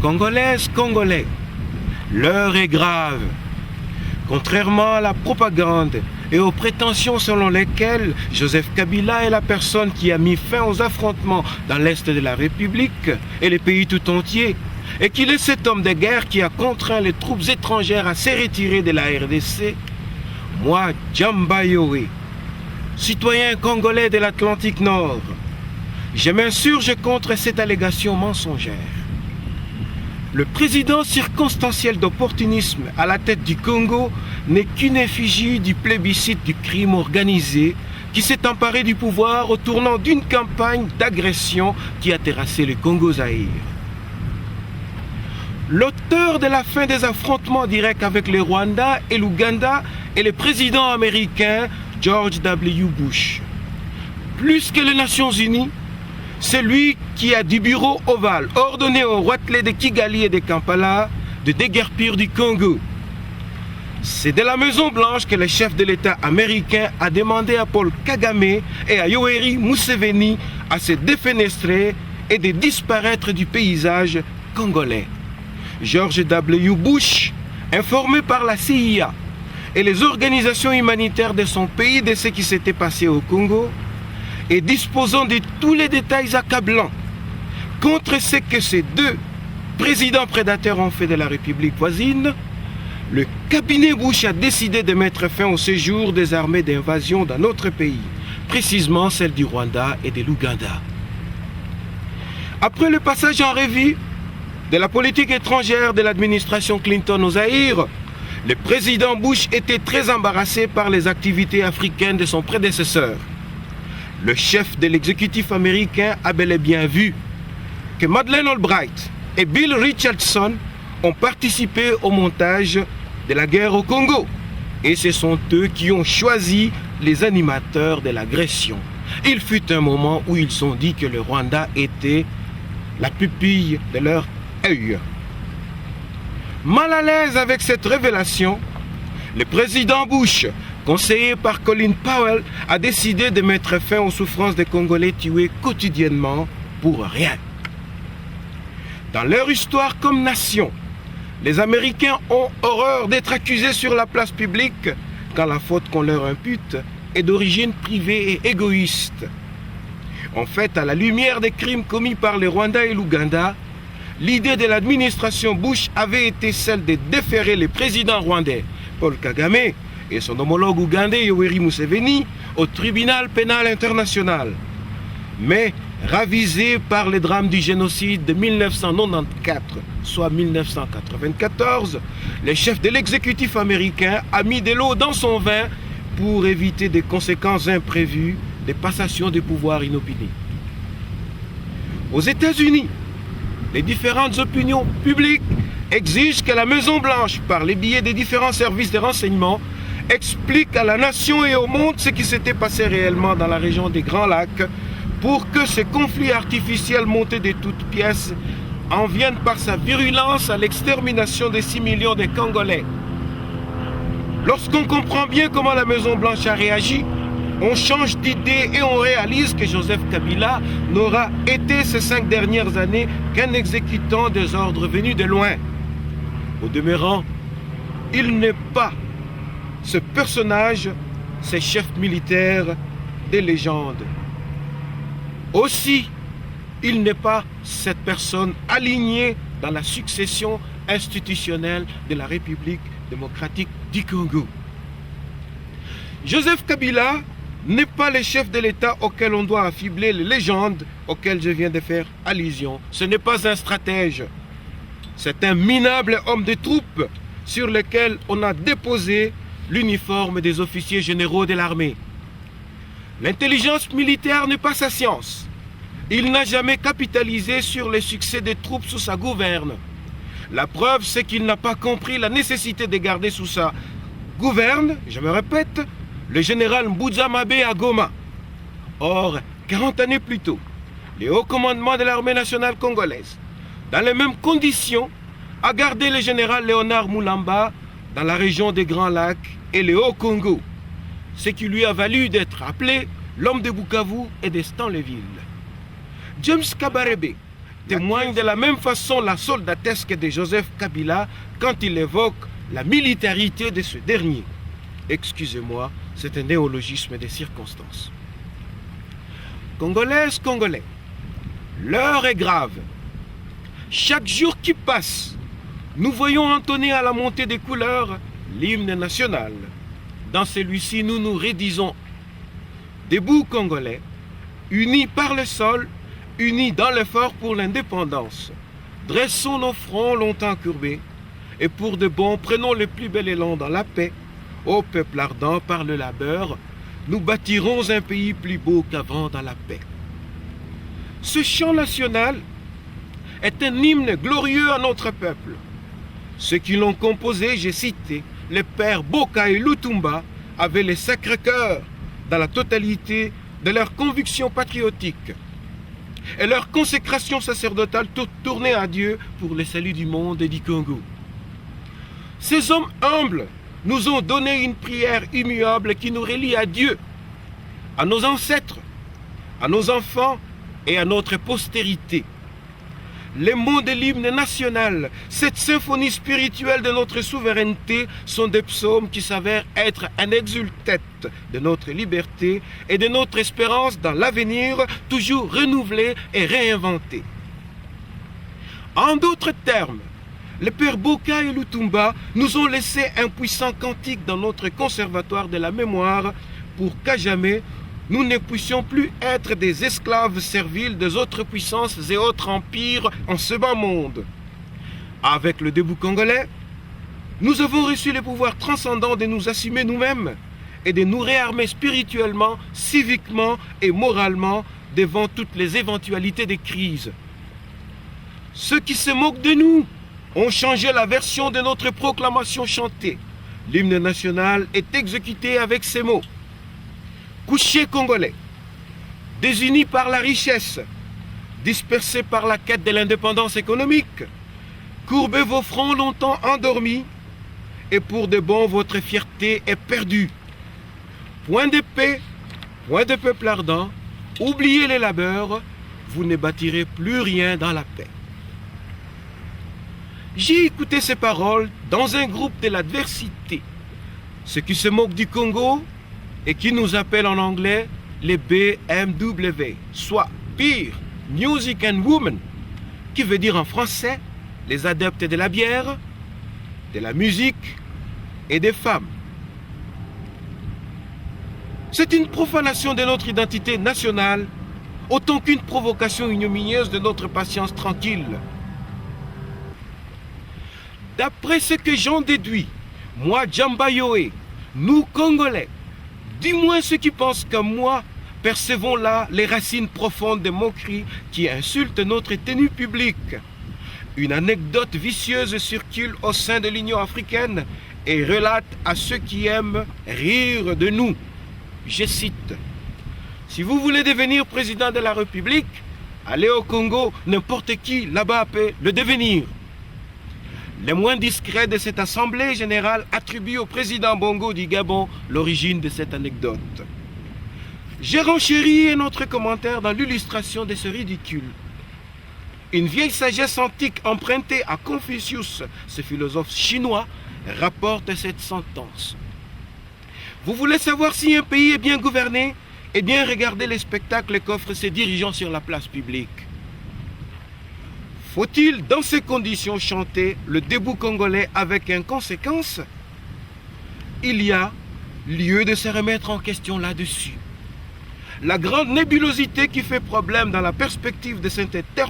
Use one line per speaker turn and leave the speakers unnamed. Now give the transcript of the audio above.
Congolaises, Congolais, l'heure est grave. Contrairement à la propagande et aux prétentions selon lesquelles Joseph Kabila est la personne qui a mis fin aux affrontements dans l'Est de la République et les pays tout entiers, et qu'il est cet homme de guerre qui a contraint les troupes étrangères à se retirer de la RDC, moi, Djamba Yoé, citoyen congolais de l'Atlantique Nord, je m'insurge contre cette allégation mensongère. Le président circonstanciel d'opportunisme à la tête du Congo n'est qu'une effigie du plébiscite du crime organisé qui s'est emparé du pouvoir au tournant d'une campagne d'agression qui a terrassé le Congo-Zaïre. L'auteur de la fin des affrontements directs avec le Rwanda et l'Ouganda est le président américain George W. Bush. Plus que les Nations Unies, c'est lui qui a du bureau ovale ordonné aux roitelets de Kigali et de Kampala de déguerpir du Congo. C'est de la Maison-Blanche que le chef de l'État américain a demandé à Paul Kagame et à Yoweri Museveni à se défenestrer et de disparaître du paysage congolais. George W. Bush, informé par la CIA et les organisations humanitaires de son pays de ce qui s'était passé au Congo, et disposant de tous les détails accablants contre ce que ces deux présidents prédateurs ont fait de la République voisine, le cabinet Bush a décidé de mettre fin au séjour des armées d'invasion dans notre pays, précisément celles du Rwanda et de l'Ouganda. Après le passage en revue de la politique étrangère de l'administration Clinton au Zaïre, le président Bush était très embarrassé par les activités africaines de son prédécesseur. Le chef de l'exécutif américain a bel et bien vu que Madeleine Albright et Bill Richardson ont participé au montage de la guerre au Congo. Et ce sont eux qui ont choisi les animateurs de l'agression. Il fut un moment où ils ont dit que le Rwanda était la pupille de leur œil. Mal à l'aise avec cette révélation, le président Bush, conseillé par Colin Powell, a décidé de mettre fin aux souffrances des Congolais tués quotidiennement pour rien. Dans leur histoire comme nation, les Américains ont horreur d'être accusés sur la place publique quand la faute qu'on leur impute est d'origine privée et égoïste. En fait, à la lumière des crimes commis par les Rwandais et l'Ouganda, l'idée de l'administration Bush avait été celle de déférer le président rwandais Paul Kagame et son homologue ougandais Yoweri Museveni au tribunal pénal international. Mais ravisé par les drames du génocide de 1994, soit 1994, le chef de l'exécutif américain a mis de l'eau dans son vin pour éviter des conséquences imprévues des passations de pouvoir inopinées. Aux États-Unis, les différentes opinions publiques exigent que la Maison-Blanche, par les biais des différents services de renseignement, explique à la nation et au monde ce qui s'était passé réellement dans la région des Grands Lacs pour que ce conflit artificiel monté de toutes pièces en vienne par sa virulence à l'extermination de 6 millions de Congolais. Lorsqu'on comprend bien comment la Maison-Blanche a réagi, on change d'idée et on réalise que Joseph Kabila n'aura été ces 5 dernières années qu'un exécutant des ordres venus de loin. Au demeurant, il n'est pas ce personnage, ce chef militaire des légendes. Aussi, il n'est pas cette personne alignée dans la succession institutionnelle de la République démocratique du Congo. Joseph Kabila n'est pas le chef de l'État auquel on doit affibler les légendes auxquelles je viens de faire allusion. Ce n'est pas un stratège. C'est un minable homme de troupe sur lequel on a déposé l'uniforme des officiers généraux de l'armée. L'intelligence militaire n'est pas sa science. Il n'a jamais capitalisé sur les succès des troupes sous sa gouverne. La preuve, c'est qu'il n'a pas compris la nécessité de garder sous sa gouverne, je me répète, le général Mbouza Mabé à Goma. Or, 40 années plus tôt, les hauts commandements de l'armée nationale congolaise, dans les mêmes conditions, a gardé le général Léonard Moulamba dans la région des Grands Lacs et le Haut-Congo, ce qui lui a valu d'être appelé l'homme de Bukavu et de Stanleyville. James Kabarebe, témoigne de la même façon la soldatesque de Joseph Kabila quand il évoque la militarité de ce dernier. Excusez-moi, c'est un néologisme des circonstances. Congolaises, Congolais, l'heure est grave. Chaque jour qui passe, nous voyons entonner à la montée des couleurs l'hymne national. Dans celui-ci, nous nous rédisons. Debout, Congolais, unis par le sol, unis dans l'effort pour l'indépendance. Dressons nos fronts longtemps courbés, et pour de bon, prenons le plus bel élan dans la paix. Ô peuple ardent par le labeur, nous bâtirons un pays plus beau qu'avant dans la paix. Ce chant national est un hymne glorieux à notre peuple. Ceux qui l'ont composé, j'ai cité, les pères Boka et Lutumba, avaient le Sacré-Cœur dans la totalité de leurs convictions patriotiques et leur consécration sacerdotale tournée à Dieu pour le salut du monde et du Congo. Ces hommes humbles nous ont donné une prière immuable qui nous relie à Dieu, à nos ancêtres, à nos enfants et à notre postérité. Les mots de l'hymne national, cette symphonie spirituelle de notre souveraineté, sont des psaumes qui s'avèrent être un exultet de notre liberté et de notre espérance dans l'avenir, toujours renouvelé et réinventé. En d'autres termes, les pères Boka et Lutumba nous ont laissé un puissant cantique dans notre conservatoire de la mémoire pour qu'à jamais nous ne puissions plus être des esclaves serviles des autres puissances et autres empires en ce bas monde. Avec le debout congolais, nous avons reçu le pouvoir transcendant de nous assumer nous-mêmes et de nous réarmer spirituellement, civiquement et moralement devant toutes les éventualités des crises. Ceux qui se moquent de nous ont changé la version de notre proclamation chantée. L'hymne national est exécuté avec ces mots. Couchés Congolais, désunis par la richesse, dispersés par la quête de l'indépendance économique, courbez vos fronts longtemps endormis, et pour de bon votre fierté est perdue. Point de paix, point de peuple ardent, oubliez les labeurs, vous ne bâtirez plus rien dans la paix. J'ai écouté ces paroles dans un groupe de l'adversité, ceux qui se moquent du Congo et qui nous appellent en anglais les BMW, soit Beer, Music and Women, qui veut dire en français les adeptes de la bière, de la musique et des femmes. C'est une profanation de notre identité nationale, autant qu'une provocation ignominieuse de notre patience tranquille. D'après ce que j'en déduis, moi, Djamba Yoé, nous, Congolais, du moins ceux qui pensent comme moi, percevons là les racines profondes des moqueries qui insultent notre tenue publique. Une anecdote vicieuse circule au sein de l'Union africaine et relate à ceux qui aiment rire de nous. Je cite, « Si vous voulez devenir président de la République, allez au Congo, n'importe qui là-bas peut le devenir. » Les moins discrets de cette assemblée générale attribuent au président Bongo du Gabon l'origine de cette anecdote. J'ai renchéri notre commentaire dans l'illustration de ce ridicule. Une vieille sagesse antique empruntée à Confucius, ce philosophe chinois, rapporte cette sentence. Vous voulez savoir si un pays est bien gouverné? Eh bien, regardez les spectacles qu'offrent ses dirigeants sur la place publique. Faut-il, dans ces conditions, chanter le debout congolais avec inconséquence? Il y a lieu de se remettre en question là-dessus. La grande nébulosité qui fait problème dans la perspective de cette